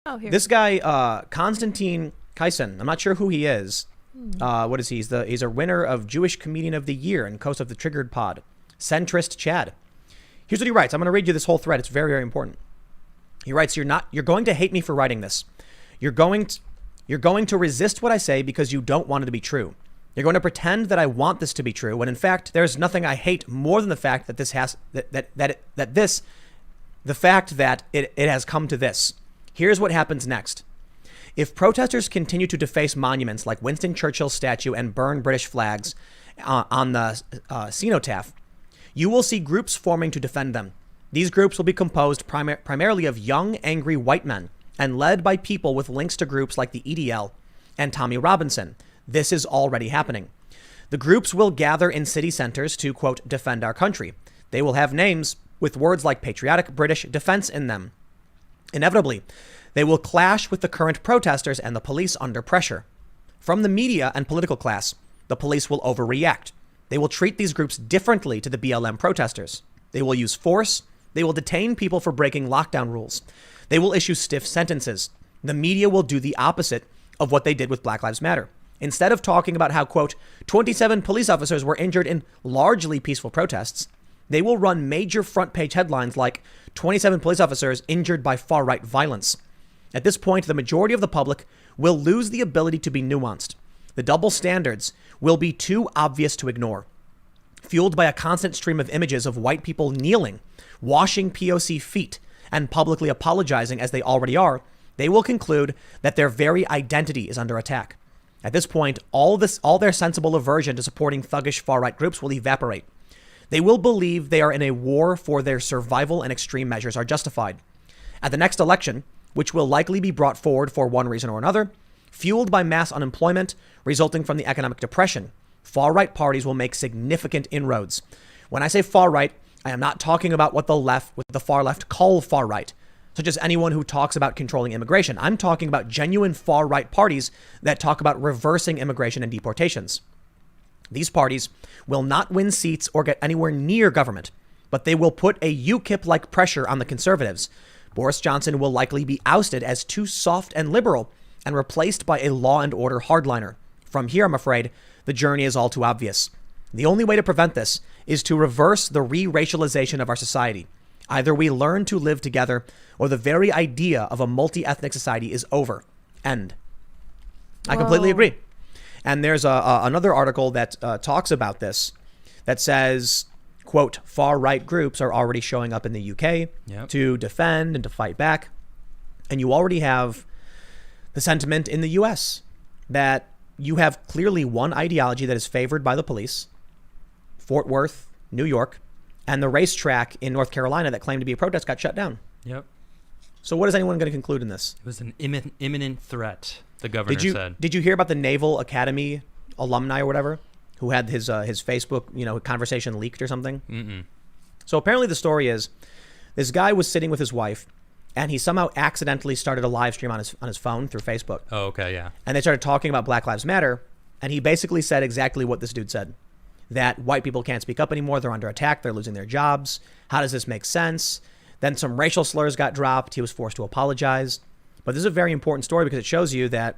Oh, here. This guy, Konstantin Kaisen, I'm not sure who he is. What is he? He's a winner of Jewish Comedian of the Year and host of the Triggered Pod. Centrist Chad. Here's what he writes. I'm going to read you this whole thread. It's very, very important. He writes, you're going to hate me for writing this. You're going to resist what I say because you don't want it to be true. You're going to pretend that I want this to be true when in fact there's nothing I hate more than the fact that it has come to this. Here's what happens next. If protesters continue to deface monuments like Winston Churchill's statue and burn British flags on the cenotaph, you will see groups forming to defend them. These groups will be composed primarily of young, angry white men and led by people with links to groups like the EDL and Tommy Robinson. This is already happening. The groups will gather in city centers to, quote, defend our country. They will have names with words like patriotic British defense in them. Inevitably, they will clash with the current protesters and the police under pressure. From the media and political class, the police will overreact. They will treat these groups differently to the BLM protesters. They will use force. They will detain people for breaking lockdown rules. They will issue stiff sentences. The media will do the opposite of what they did with Black Lives Matter. Instead of talking about how, quote, 27 police officers were injured in largely peaceful protests, they will run major front page headlines like 27 police officers injured by far right violence. At this point, the majority of the public will lose the ability to be nuanced. The double standards will be too obvious to ignore. Fueled by a constant stream of images of white people kneeling, washing POC feet, and publicly apologizing as they already are, they will conclude that their very identity is under attack. At this point, all their sensible aversion to supporting thuggish far-right groups will evaporate. They will believe they are in a war for their survival and extreme measures are justified. At the next election, which will likely be brought forward for one reason or another, fueled by mass unemployment resulting from the economic depression, far-right parties will make significant inroads. When I say far-right, I am not talking about what the far left call far-right, such as anyone who talks about controlling immigration. I'm talking about genuine far-right parties that talk about reversing immigration and deportations. These parties will not win seats or get anywhere near government, but they will put a UKIP-like pressure on the conservatives. Boris Johnson will likely be ousted as too soft and liberal and replaced by a law and order hardliner. From here, I'm afraid, the journey is all too obvious. The only way to prevent this is to reverse the re-racialization of our society. Either we learn to live together or the very idea of a multi-ethnic society is over. End. I completely agree. And there's another article that talks about this that says, quote, far-right groups are already showing up in the UK to defend and to fight back. And you already have the sentiment in the US that you have clearly one ideology that is favored by the police, Fort Worth, New York, and the racetrack in North Carolina that claimed to be a protest got shut down. Yep. So what is anyone going to conclude in this? It was an imminent threat, the governor said. Did you hear about the Naval Academy alumni or whatever who had his Facebook, conversation leaked or something? Mm-mm. So apparently the story is this guy was sitting with his wife and he somehow accidentally started a live stream on his phone through Facebook. Oh, okay, yeah. And they started talking about Black Lives Matter. And he basically said exactly what this dude said, that white people can't speak up anymore. They're under attack. They're losing their jobs. How does this make sense? Then some racial slurs got dropped. He was forced to apologize. But this is a very important story because it shows you that,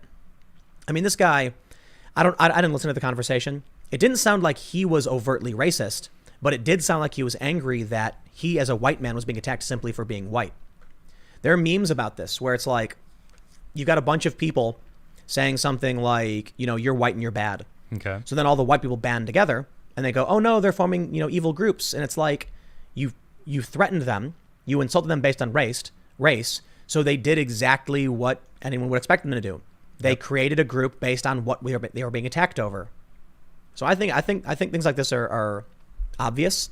this guy, I didn't listen to the conversation. It didn't sound like he was overtly racist, but it did sound like he was angry that he as a white man was being attacked simply for being white. There are memes about this where it's like, you've got a bunch of people saying something like, you're white and you're bad. Okay. So then all the white people band together and they go, oh no, they're forming, evil groups. And it's like, you threatened them. You insulted them based on race. So they did exactly what anyone would expect them to do. They created a group based on what they were being attacked over. So I think things like this are obvious.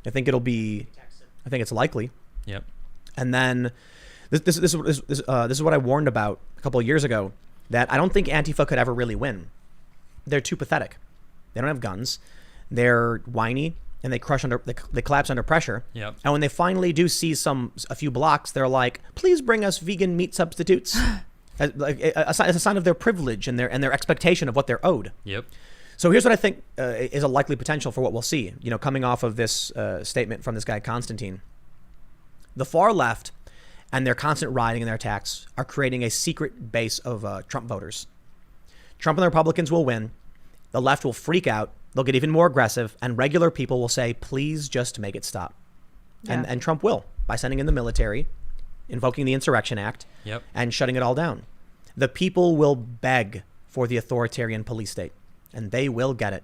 I think it's likely. Yep. And then this is what I warned about a couple of years ago, that I don't think Antifa could ever really win. They're too pathetic. They don't have guns. They're whiny and they collapse under pressure. Yep. And when they finally do see a few blocks, they're like, please bring us vegan meat substitutes. as a sign of their privilege and their expectation of what they're owed. Yep. So here's what I think is a likely potential for what we'll see, coming off of this statement from this guy, Konstantin. The far left and their constant rioting and their attacks are creating a secret base of Trump voters. Trump and the Republicans will win. The left will freak out. They'll get even more aggressive, and regular people will say, please just make it stop. Yeah. And Trump will, by sending in the military, invoking the Insurrection Act, and shutting it all down. The people will beg for the authoritarian police state, and they will get it.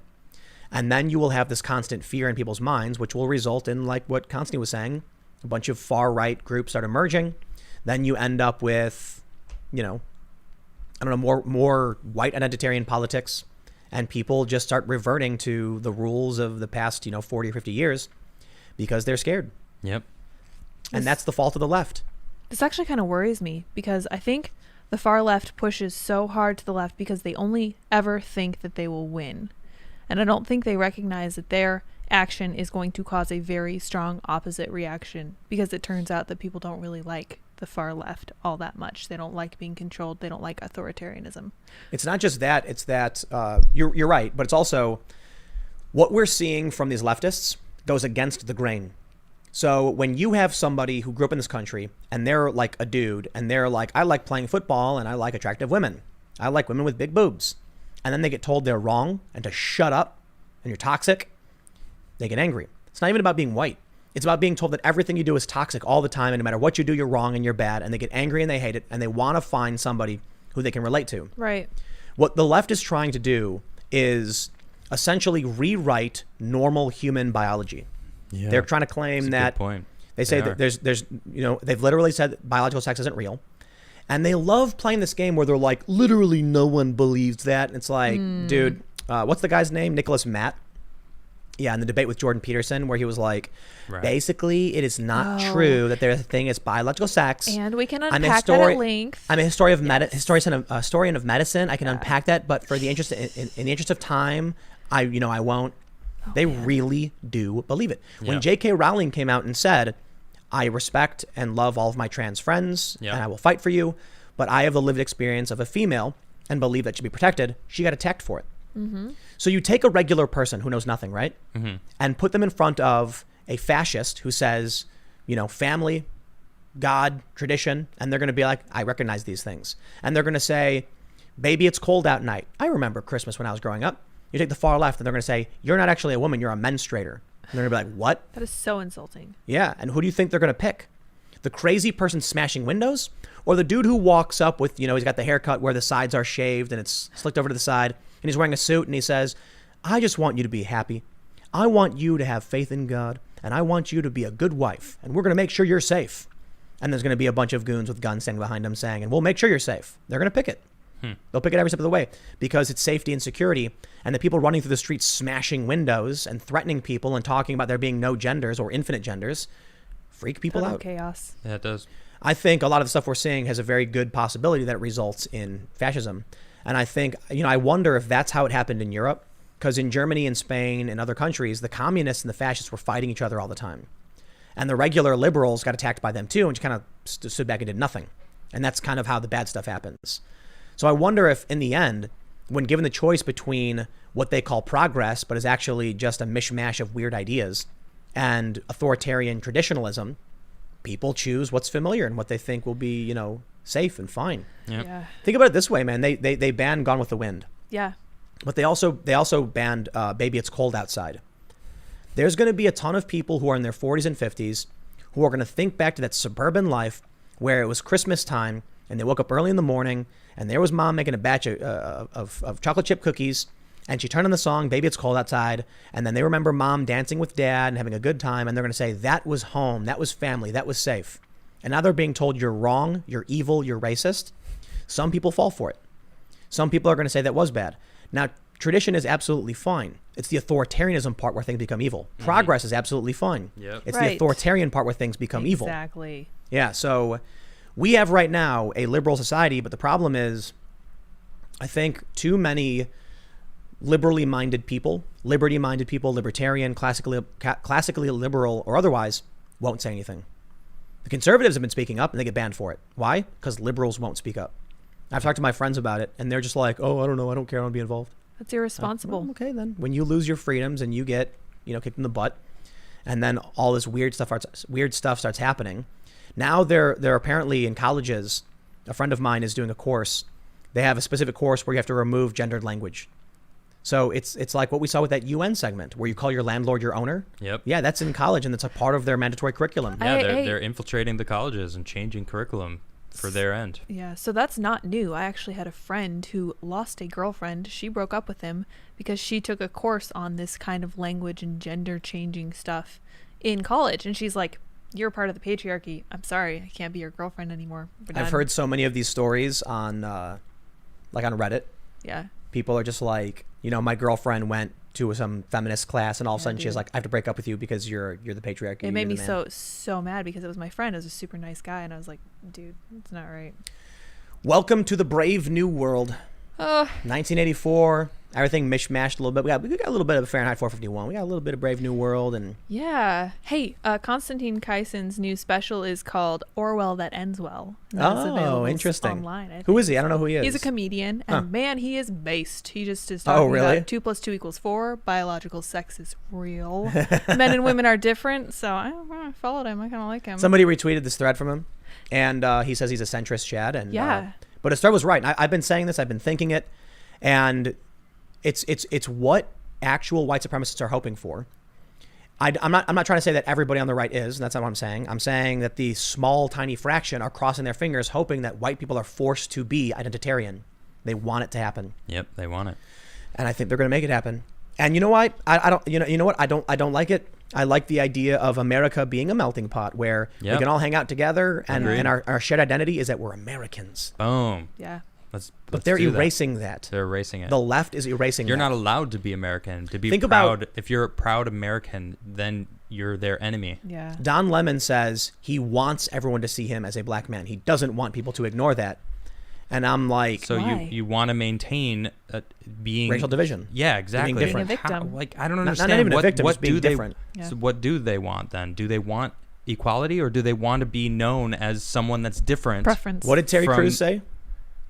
And then you will have this constant fear in people's minds, which will result in, like what Constantine was saying, a bunch of far-right groups start emerging. Then you end up with, more white identitarian politics, and people just start reverting to the rules of the past, 40 or 50 years because they're scared. Yep. And that's the fault of the left. This actually kind of worries me because I think the far left pushes so hard to the left because they only ever think that they will win. And I don't think they recognize that their action is going to cause a very strong opposite reaction, because it turns out that people don't really like the far left all that much. They don't like being controlled. They don't like authoritarianism. It's not just that. It's that you're right. But it's also what we're seeing from these leftists goes against the grain. So when you have somebody who grew up in this country and they're like a dude and they're like, I like playing football and I like attractive women. I like women with big boobs. And then they get told they're wrong and to shut up and you're toxic, they get angry. It's not even about being white. It's about being told that everything you do is toxic all the time, and no matter what you do, you're wrong and you're bad, and they get angry and they hate it, and they want to find somebody who they can relate to. Right. What the left is trying to do is essentially rewrite normal human biology. Yeah. They're trying to claim that they say that there's they've literally said that biological sex isn't real. And they love playing this game where they're like, literally no one believes that. And it's like, dude, what's the guy's name? Nicholas Matt. Yeah, in the debate with Jordan Peterson, where he was like, basically, it is not true that there's a thing as biological sex. And we can unpack that at length. I'm a historian of medicine. I can unpack that, but for the interest in the interest of time, I won't. They really do believe it. When J.K. Rowling came out and said, I respect and love all of my trans friends, and I will fight for you, but I have the lived experience of a female and believe that should be protected, she got attacked for it. Mm-hmm. So you take a regular person who knows nothing, right? Mm-hmm. And put them in front of a fascist who says, family, God, tradition, and they're going to be like, I recognize these things. And they're going to say, baby, it's cold out night. I remember Christmas when I was growing up. You take the far left and they're going to say, you're not actually a woman, you're a menstruator. And they're going to be like, what? That is so insulting. Yeah. And who do you think they're going to pick? The crazy person smashing windows, or the dude who walks up with, he's got the haircut where the sides are shaved and it's slicked over to the side, and he's wearing a suit and he says, I just want you to be happy. I want you to have faith in God, and I want you to be a good wife, and we're going to make sure you're safe. And there's going to be a bunch of goons with guns standing behind him saying, and we'll make sure you're safe. They're going to pick it. They'll pick it every step of the way because it's safety and security. And the people running through the streets smashing windows and threatening people and talking about there being no genders or infinite genders freak people out. Chaos. Yeah, it does. I think a lot of the stuff we're seeing has a very good possibility that it results in fascism. And I think, I wonder if that's how it happened in Europe, because in Germany and Spain and other countries, the communists and the fascists were fighting each other all the time. And the regular liberals got attacked by them too, and just kind of stood back and did nothing. And that's kind of how the bad stuff happens. So I wonder if in the end, when given the choice between what they call progress, but is actually just a mishmash of weird ideas, and authoritarian traditionalism, people choose what's familiar and what they think will be, safe and fine. Yeah. Think about it this way, man. They banned Gone with the Wind. Yeah. But they also banned Baby It's Cold Outside. There's going to be a ton of people who are in their 40s and 50s who are going to think back to that suburban life where it was Christmas time and they woke up early in the morning and there was mom making a batch of chocolate chip cookies, and she turned on the song Baby It's Cold Outside, and then they remember mom dancing with dad and having a good time, and they're going to say that was home, that was family, that was safe. And now they're being told you're wrong, you're evil, you're racist. Some people fall for it. Some people are going to say that was bad. Now, tradition is absolutely fine. It's the authoritarianism part where things become evil. Progress is absolutely fine. Yep. It's the authoritarian part where things become evil. Exactly. Yeah, so we have right now a liberal society, but the problem is I think too many liberty-minded people, libertarian, classically liberal, or otherwise, won't say anything. The conservatives have been speaking up and they get banned for it. Why? Because liberals won't speak up. I've talked to my friends about it and they're just like, oh, I don't know. I don't care. I don't want to be involved. That's irresponsible. Well, okay, then. When you lose your freedoms and you get, kicked in the butt, and then all this weird stuff starts happening. Now they're apparently in colleges. A friend of mine is doing a course. They have a specific course where you have to remove gendered language. So it's like what we saw with that UN segment where you call your landlord your owner. Yep. Yeah, that's in college, and it's a part of their mandatory curriculum. Yeah, they're infiltrating the colleges and changing curriculum for their end. Yeah, so that's not new. I actually had a friend who lost a girlfriend. She broke up with him because she took a course on this kind of language and gender changing stuff in college. And she's like, you're part of the patriarchy. I'm sorry, I can't be your girlfriend anymore. I've heard so many of these stories on like on Reddit. Yeah. People are just like, my girlfriend went to some feminist class and all of a sudden she's like, I have to break up with you because you're the patriarchy. It made me so mad because it was my friend. It was a super nice guy. And I was like, dude, it's not right. Welcome to the brave new world. 1984. Everything mishmashed a little bit. We got a little bit of Fahrenheit 451. We got a little bit of Brave New World, and yeah. Hey, Konstantin Kaisen's new special is called Orwell That Ends Well. Oh, interesting. Online, who is he? I don't know who he is. He's a comedian, and man, he is based. He just is talking about 2 + 2 = 4. Biological sex is real. Men and women are different. So I followed him. I kind of like him. Somebody retweeted this thread from him, and he says he's a centrist, Chad. And yeah, but his thread was right. I've been saying this. I've been thinking it, and it's what actual white supremacists are hoping for. I'm not trying to say that everybody on the right is. That's not what I'm saying. I'm saying that the small, tiny fraction are crossing their fingers, hoping that white people are forced to be identitarian. They want it to happen. Yep, they want it, and I think they're going to make it happen. And you know what? I don't. You know what? I don't like it. I like the idea of America being a melting pot where we can all hang out together, and our shared identity is that we're Americans. Boom. Yeah. But they're erasing that. They're erasing it. The left is erasing You're that. not allowed to be American. To be Think proud. about, if you're a proud American, then you're their enemy. Yeah. Don Lemon says he wants everyone to see him as a black man. He doesn't want people to ignore that. And I'm like, so you want to maintain being racial division. Yeah, exactly. Being different. Being a victim. I don't understand. Not even a victim, what just being do they, different. Yeah. So what do they want then? Do they want equality, or do they want to be known as someone that's different? Preference. What did Terry Crews say?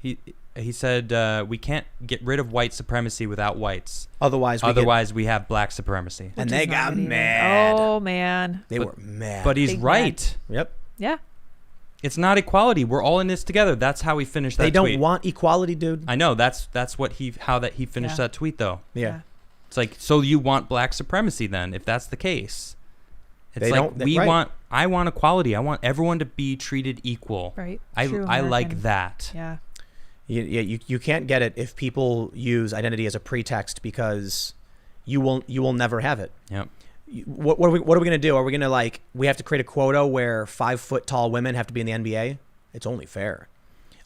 He said we can't get rid of white supremacy without whites. Otherwise we have black supremacy. And they got mad. Oh man. They were mad. But he's Big right. Mad. Yep. Yeah. It's not equality. We're all in this together. That's how he finished that tweet. They tweet. don't want equality, dude. I know. That's what he finished that tweet though. Yeah. It's like, so you want black supremacy then, if that's the case. It's I want equality. I want everyone to be treated equal. Right. I American. like that. Yeah. You can't get it if people use identity as a pretext, because you will never have it. Yep. What are we going to do? Are we going to we have to create a quota where 5 foot tall women have to be in the NBA? It's only fair.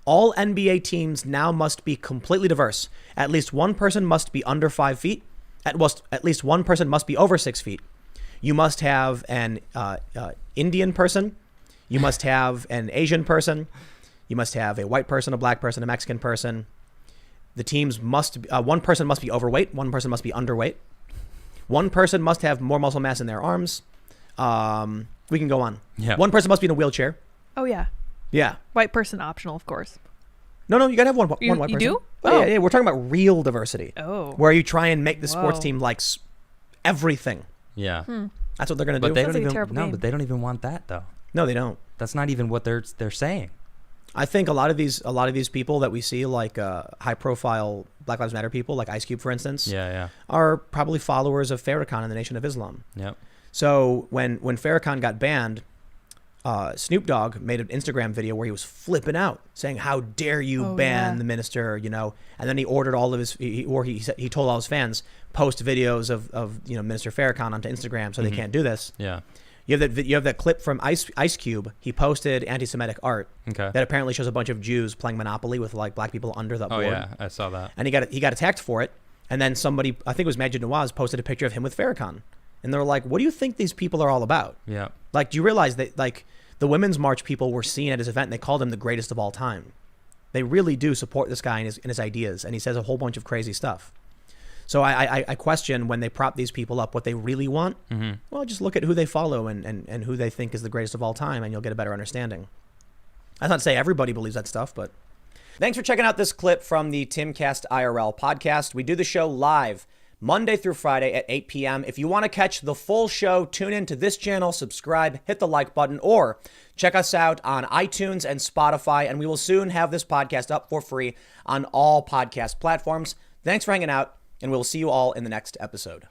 All NBA teams now must be completely diverse. At least one person must be under 5 feet. At least one person must be over 6 feet. You must have an Indian person. You must have an Asian person. You must have a white person, a black person, a Mexican person. The teams must, one person must be overweight. One person must be underweight. One person must have more muscle mass in their arms. We can go on. Yeah. One person must be in a wheelchair. Oh yeah. Yeah. White person optional, of course. No, you gotta have one white person. You do? Oh. Yeah, we're talking about real diversity. Oh. Where you try and make the sports team like everything. Yeah. That's what they're gonna do. But they Sounds don't like a even terrible game. but they don't even want that though. No, they don't. That's not even what they're saying. I think a lot of these people that we see, like high profile Black Lives Matter people, like Ice Cube, for instance, are probably followers of Farrakhan and the Nation of Islam. Yep. So when Farrakhan got banned, Snoop Dogg made an Instagram video where he was flipping out, saying, "How dare you ban the minister?" And then he ordered all of his, he told all his fans, post videos of Minister Farrakhan onto Instagram so they can't do this. Yeah. You have that clip from Ice Cube. He posted anti-Semitic art that apparently shows a bunch of Jews playing Monopoly with black people under the board. Oh yeah, I saw that. And he got attacked for it. And then somebody, I think it was Majid Nawaz, posted a picture of him with Farrakhan. And they're like, "What do you think these people are all about?" Yeah. Do you realize that the Women's March people were seen at his event and they called him the greatest of all time? They really do support this guy and his ideas, and he says a whole bunch of crazy stuff. So I question when they prop these people up what they really want. Mm-hmm. Well, just look at who they follow and who they think is the greatest of all time, and you'll get a better understanding. That's not to say everybody believes that stuff, but thanks for checking out this clip from the Timcast IRL podcast. We do the show live Monday through Friday at 8 p.m. If you want to catch the full show, tune in to this channel, subscribe, hit the like button, or check us out on iTunes and Spotify, and we will soon have this podcast up for free on all podcast platforms. Thanks for hanging out, and we'll see you all in the next episode.